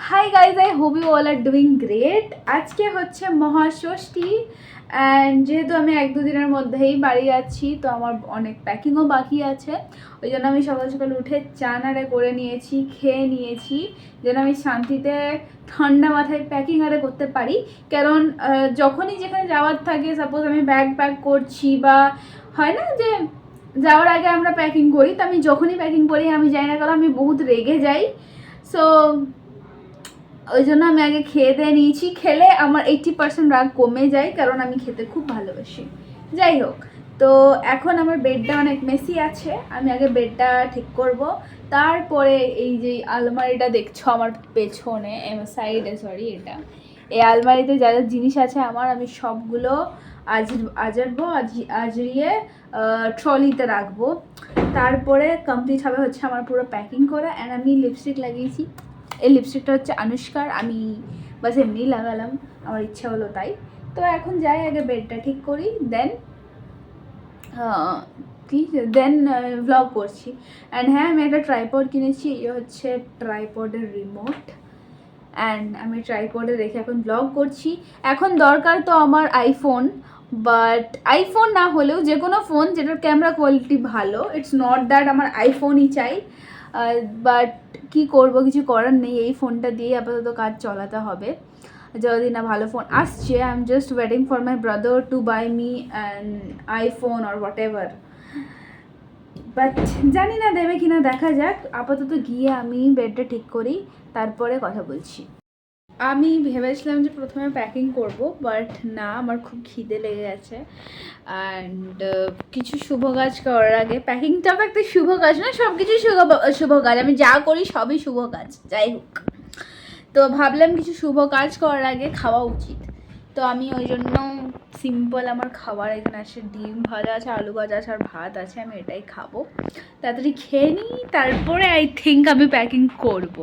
High guys, I hope you all are doing great. আজকে হচ্ছে মহাষষ্ঠী and যেহেতু আমি 1-2 দিনের মধ্যেই বাড়ি যাচ্ছি, তো আমার অনেক প্যাকিংও বাকি আছে। ওই জন্য আমি সকাল সকাল উঠে চা নাড়ে করে নিয়েছি, খেয়ে নিয়েছি, যেন আমি শান্তিতে ঠান্ডা মাথায় প্যাকিং আরে করতে পারি। কারণ যখনই যেখানে যাওয়ার থাকে, সাপোজ আমি ব্যাগ প্যাক করছি বা হয় না যে যাওয়ার আগে আমরা প্যাকিং করি, তো আমি যখনই প্যাকিং করি আমি জানি না, কারণ আমি বহুত রেগে যাই। সো ওই জন্য আমি আগে খেয়ে দিয়ে নিয়েছি। খেলে আমার 80% রাগ কমে যায়, কারণ আমি খেতে খুব ভালোবাসি। যাই হোক, তো এখন আমার বেডটা অনেক মেসি আছে, আমি আগে বেডটা ঠিক করব। তারপরে এই যে আলমারিটা দেখছো আমার পেছনে সাইডে, সরি, এই আলমারিতে যা যা জিনিস আছে আমার, আমি সবগুলো আজরিয়ে ট্রলিতে রাখবো। তারপরে কমপ্লিট হবে হচ্ছে আমার পুরো প্যাকিং করা। অ্যান্ড আমি লিপস্টিক লাগিয়েছি, এই লিপস্টিকটা হচ্ছে আনুষ্কার, আমি বাস এমনি লাগালাম, আমার ইচ্ছা হলো তাই। তো এখন যাই, আগে বেডটা ঠিক করি, দেন ভ্লগ করছি। অ্যান্ড হ্যাঁ, আমি একটা ট্রাইপড কিনেছি, এই হচ্ছে ট্রাইপডের রিমোট। অ্যান্ড আমি ট্রাইপডে রেখে এখন ব্লগ করছি। এখন দরকার তো আমার আইফোন, বাট আইফোন না হলেও যে কোনো ফোন যেটার ক্যামেরা কোয়ালিটি ভালো। ইটস নট দ্যাট আমার আইফোনই চাই, বাট কি করব, কিছু করার নেই, এই ফোনটা দিয়ে আপাতত কাজ চালাতে হবে। যদি না ভালো ফোন আসছে, I am just waiting for my brother to buy me an iPhone or whatever. But জানি না দেবে কিনা, দেখা যাক। আপাতত গিয়ে আমি বেডটা ঠিক করি, তারপরে কথা বলছি। আমি ভেবেছিলাম যে প্রথমে প্যাকিং করব, বাট না, আমার খুব খিদে লেগে গেছে। অ্যান্ড কিছু শুভ কাজ করার আগে, প্যাকিংটা তো একটা শুভ কাজ না, সব কিছুই শুভ কাজ, আমি যা করি সবই শুভ কাজ। যাই হোক, তো ভাবলাম কিছু শুভ কাজ করার আগে খাওয়া উচিত। তো আমি ওই জন্য সিম্পল আমার খাবার এখানে আছে, ডিম ভাজা আছে, আলু ভাজা আছে, আর ভাত আছে, আমি এটাই খাবো। তাড়াতাড়ি খেয়ে নিই, তারপরে আই থিঙ্ক আমি প্যাকিং করব।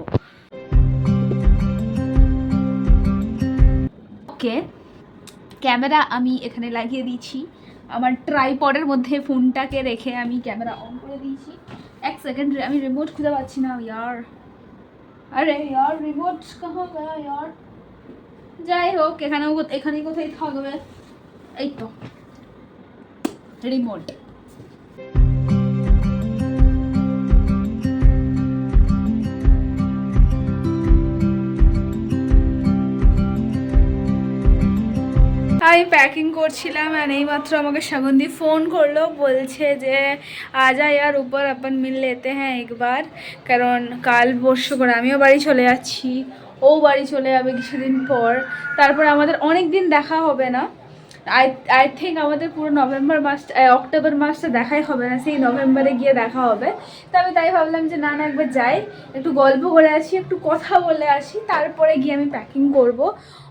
ওকে, ক্যামেরা আমি এখানে লাগিয়ে দিয়েছি, আমার ট্রাইপডের মধ্যে ফোনটাকে রেখে আমি ক্যামেরা অন করে দিয়েছি। 1 সেকেন্ড, আমি রিমোট খুঁজে পাচ্ছি না ইয়ার। আরে ইয়ার, রিমোট কাহা গয়া ইয়ার। যাই হোক, এখানেই কোথায় থাকবে, এই তো রিমোট। আমি প্যাকিং করছিলাম, অ্যান্ড এইমাত্র আমাকে শাগুন্দি ফোন করলো, বলছে যে আজা ইয়ার উপর अपन মিল লেতে হ্যাঁ একবার। কারণ কাল পরশু করে আমিও বাড়ি চলে যাচ্ছি, ও বাড়ি চলে যাবে কিছুদিন পর। তারপর আমাদের অনেক দিন দেখা হবে না। আই থিঙ্ক আমাদের পুরো অক্টোবর মাসটা দেখাই হবে না, সেই নভেম্বরে গিয়ে দেখা হবে। তো আমি তাই ভাবলাম যে না একবার যাই, একটু গল্প করে আসি, একটু কথা বলে আসি, তারপরে গিয়ে আমি প্যাকিং করবো।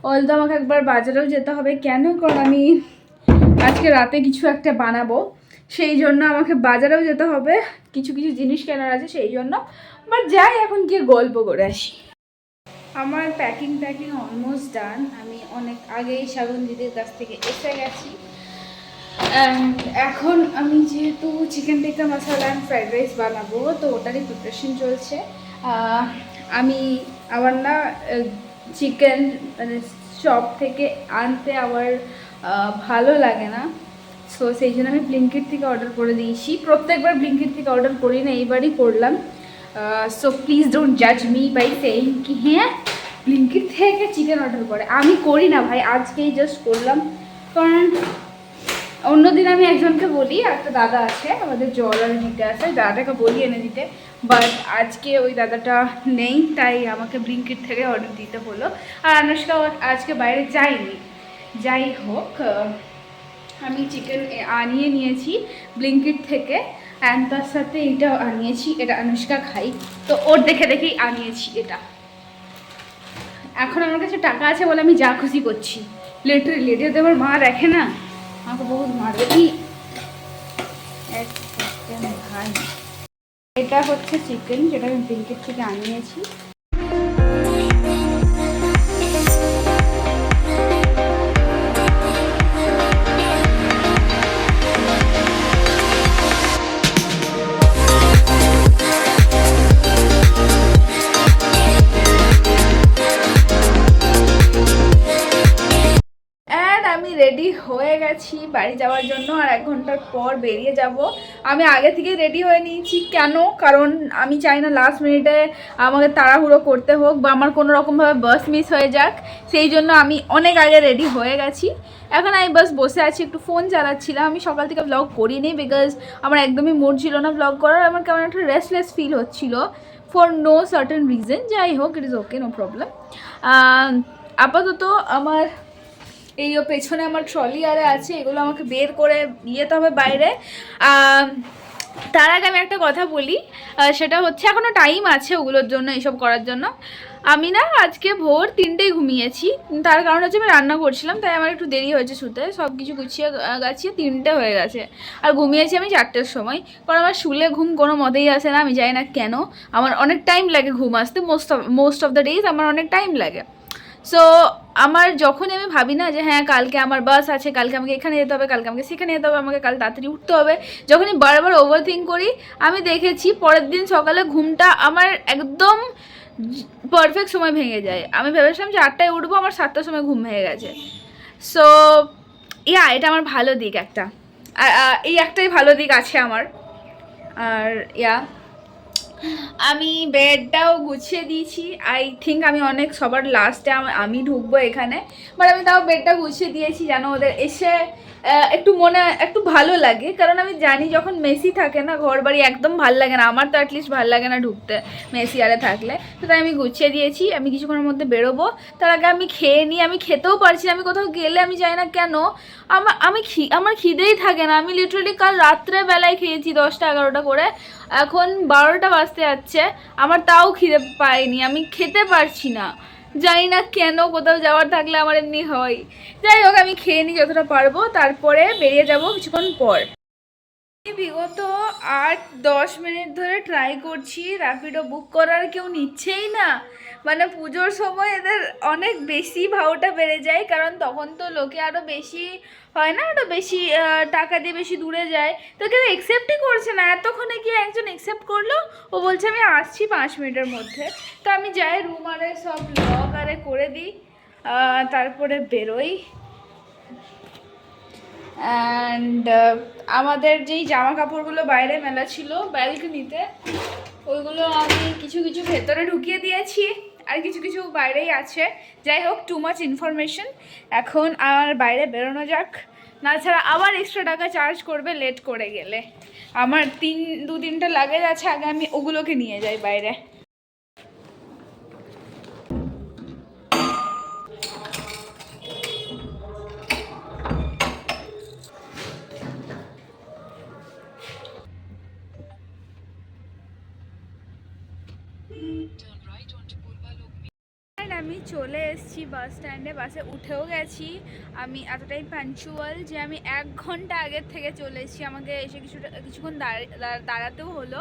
অলদো আমাকে একবার বাজারেও যেতে হবে, কেন, কারণ আমি আজকে রাতে কিছু একটা বানাবো, সেই জন্য আমাকে বাজারেও যেতে হবে, কিছু কিছু জিনিস কেনার আছে সেই জন্য। বাট যাই, এখন গিয়ে গল্প করে আসি। আমার প্যাকিং অলমোস্ট ডান। আমি অনেক আগেই শাগুন দিদির কাছ থেকে এসে গেছি। অ্যান্ড এখন আমি যেহেতু chicken tikka masala and fried rice বানাবো, তো ওটারই প্রিপারেশন চলছে। আমি আবার না চিকেন মানে শপ থেকে আনতে আমার ভালো লাগে না, সো সেই জন্য আমি ব্লিঙ্কিট থেকে অর্ডার করে দিয়েছি। প্রত্যেকবার ব্লিঙ্কিট থেকে অর্ডার করি না, এইবারই করলাম। সো প্লিজ ডোন্ট জাজ মি বাই সেইং কি হ্যাঁ ব্লিঙ্কিট থেকে চিকেন অর্ডার করে। আমি করি না ভাই, আজকেই জাস্ট করলাম। কারণ অন্যদিন আমি একজনকে বলি, একটা দাদা আছে আমাদের জল আর দিতে আসে, দাদাটাকে বলি এনে দিতে, বাট আজকে ওই দাদাটা নেই, তাই আমাকে ব্লিঙ্কিট থেকে অর্ডার দিতে হলো। আর আনুষ্কাও আজকে বাইরে যায়নি। যাই হোক, আমি চিকেন আনিয়ে নিয়েছি ব্লিঙ্কিট থেকে, অ্যান্ড তার সাথে এইটাও আনিয়েছি, এটা আনুষ্কা খাই, তো ওর দেখে দেখেই আনিয়েছি এটা। এখন আমার কাছে টাকা আছে বলে আমি যা খুশি করছি, লিটারেলি। এটা তো আমার মা দেখে না, আমাকে বহুত মারবে কি। ভাই, এটা হচ্ছে চিকেন, যেটা আমি ব্লিঙ্কিট থেকে আনিয়েছি। রেডি হয়ে গেছি বাড়ি যাওয়ার জন্য, আর 1 ঘন্টার পর বেরিয়ে যাব। আমি আগে থেকেই রেডি হয়ে নিয়েছি, কেন? কারণ আমি চাই না লাস্ট মিনিটে আমাকে তাড়াহুড়ো করতে হোক বা আমার কোনো রকমভাবে বাস মিস হয়ে যাক, সেই জন্য আমি অনেক আগে রেডি হয়ে গেছি। এখন আমি বাস বসে আছি, একটু ফোন চালাচ্ছিলাম। আমি সকাল থেকে ব্লগ করিনি বিকজ আমার একদমই মুড ছিল না ব্লগ করার। আমার কেমন একটা রেস্টলেস ফিল হচ্ছিল ফর নো সার্টেন রিজন। যাই হোক, it is okay, no problem. আপাতত আমার এই পেছনে আমার ট্রলি আরে আছে, এগুলো আমাকে বের করে যেতে হবে বাইরে। তার আগে আমি একটা কথা বলি, সেটা হচ্ছে এখনও টাইম আছে ওগুলোর জন্য, এইসব করার জন্য। আমি না আজকে ভোর 3টেই ঘুমিয়েছি, তার কারণ হচ্ছে আমি রান্না করছিলাম, তাই আমার একটু দেরি হয়েছে শুতে। সব কিছু গুছিয়ে গাছিয়ে 3টে হয়ে গেছে, আর ঘুমিয়েছি আমি 4টের সময়। কারণ আমার শুলে ঘুম কোনো মতেই আসে না, আমি জানি না কেন। আমার অনেক টাইম লাগে ঘুম আসতে, মোস্ট অফ দ্য ডেজ আমার অনেক টাইম লাগে। সো আমার যখনই আমি ভাবি না যে হ্যাঁ কালকে আমার বাস আছে, কালকে আমাকে এখানে যেতে হবে, কালকে আমাকে সেখানে যেতে হবে, আমাকে কাল তাড়াতাড়ি উঠতে হবে, যখনই বারবার ওভার থিঙ্ক করি, আমি দেখেছি পরের দিন সকালে ঘুমটা আমার একদম পারফেক্ট সময় ভেঙে যায়। আমি ভেবেছিলাম যে 8টায় উঠবো, আমার 7টার সময় ঘুম ভেঙে গেছে। সো এটা আমার ভালো দিক একটা, এই একটাই ভালো দিক আছে আমার। আর আমি বেডটাও গুছিয়ে দিয়েছি। আই থিঙ্ক আমি অনেক সবার লাস্টে আমি ঢুকবো এখানে, বাট আমি তাও বেডটা গুছিয়ে দিয়েছি যেন ওদের এসে একটু মনে একটু ভালো লাগে। কারণ আমি জানি যখন মেসি থাকে না ঘর বাড়ি, একদম ভাল লাগে না, আমার তো অ্যাটলিস্ট ভাল লাগে না ঢুকতে মেসি আরে থাকলে। তো তাই আমি গুছিয়ে দিয়েছি, আমি কিছুক্ষণের মধ্যে বেরোবো। তার আগে আমি খেয়ে নিই, আমি খেতেও পারছি না। আমি কোথাও গেলে আমি জানি না কেন আমার খিদেই থাকে না। আমি লিটারালি কাল রাত্রেবেলায় খেয়েছি 10টা 11টা করে, এখন 12টা বাজতে যাচ্ছে, আমার তাও খিদে পাইনি, আমি খেতে পারছি না, জানি না কেন। কোথাও যাওয়ার থাকলে আমার এমনি হয়। যাই হোক, আমি খেয়ে নিই যতটা পারবো, তারপরে বেরিয়ে যাব কিছুক্ষণ পর। বিগত 8-10 মিনিট ধরে ট্রাই করছি র্যাপিডো বুক করার, কেউ নিচ্ছেই না। মানে পুজোর সময় এদের অনেক বেশি ভাওটা বেড়ে যায়, কারণ তখন তো লোকে আরও বেশি হয় না, আরও বেশি টাকা দিয়ে বেশি দূরে যায়, তো কেউ অ্যাকসেপ্টই করছে না। এতক্ষণে কি একজন অ্যাকসেপ্ট করলো, ও বলছে আমি আসছি 5 মিনিটের মধ্যে। তো আমি যাই রুম আরে সব লক আরে করে দিই, তারপরে বেরোই। অ্যান্ড আমাদের যেই জামা কাপড়গুলো বাইরে মেলা ছিল ব্যালকনিতে, ওইগুলো আমি কিছু কিছু ভেতরে ঢুকিয়ে দিয়েছি, আর কিছু কিছু বাইরেই আছে। যাই হোক, টু মাচ ইনফরমেশন। এখন আমার বাইরে বেরোনো যাক, না ছাড়া আবার এক্সট্রা টাকা চার্জ করবে লেট করে গেলে। আমার 2-3টা লাগেজ আছে, আগে আমি ওগুলোকে নিয়ে যাই বাইরে। আমি চলে এসেছি বাস স্ট্যান্ডে, বাসে উঠেও গেছি। আমি এতটাই পাঞ্চুয়াল যে আমি 1 ঘন্টা আগের থেকে চলে এসেছি। আমাকে এসে কিছুক্ষণ দাঁড়াতেও হলো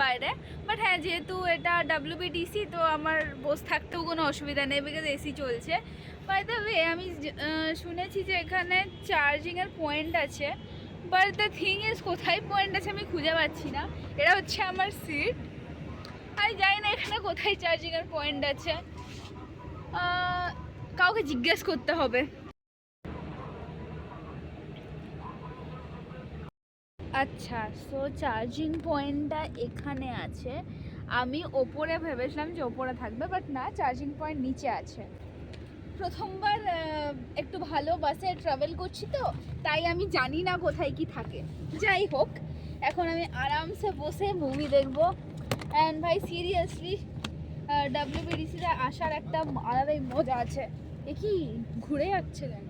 বাইরে, বাট হ্যাঁ যেহেতু এটা WBTC তো আমার বসে থাকতেও কোনো অসুবিধা নেই, বিকজ এসি চলছে। বাই দ্য ওয়ে, আমি শুনেছি যে এখানে চার্জিংয়ের পয়েন্ট আছে, বাট দ্য থিং ইজ কোথায় পয়েন্ট আছে আমি খুঁজে পাচ্ছি না। এটা হচ্ছে আমার সিট, আমি জানি না এখানে কোথায় চার্জিংয়ের পয়েন্ট আছে, কাউকে জিজ্ঞেস করতে হবে। আচ্ছা, সো চার্জিং পয়েন্টটা এখানে আছে। আমি ওপরে ভেবেছিলাম যে ওপরে থাকবে, বাট না, চার্জিং পয়েন্ট নিচে আছে। প্রথমবার একটু ভালো বাসে ট্রাভেল করছি তো, তাই আমি জানি না কোথায় কি থাকে। যাই হোক, এখন আমি আরামসে বসে মুভি দেখবো। অ্যান্ড ভাই সিরিয়াসলি WBTCতে আসার একটা আলাদাই মজা আছে। এ কি ঘুরে যাচ্ছে কেন?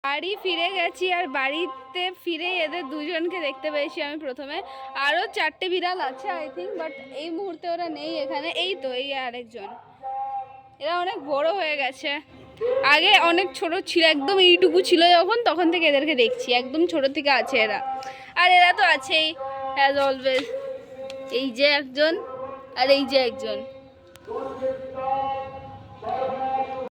বাড়ি ফিরে গেছি, আর বাড়িতে ফিরে এদের দুজনকে দেখতে পেয়েছি আমি প্রথমে। আরও 4টে বিড়াল আছে আই থিঙ্ক, বাট এই মুহূর্তে ওরা নেই এখানে। এই তো, এই আরেকজন। এরা অনেক বড় হয়ে গেছে, আগে অনেক ছোট ছিল, একদম এইটুকু ছিল যখন, তখন থেকে এদেরকে দেখছি, একদম ছোট থেকে আছে এরা। আর এরা তো আছেই অ্যাজ অলওয়েজ, এই যে একজন আর এই যে একজন।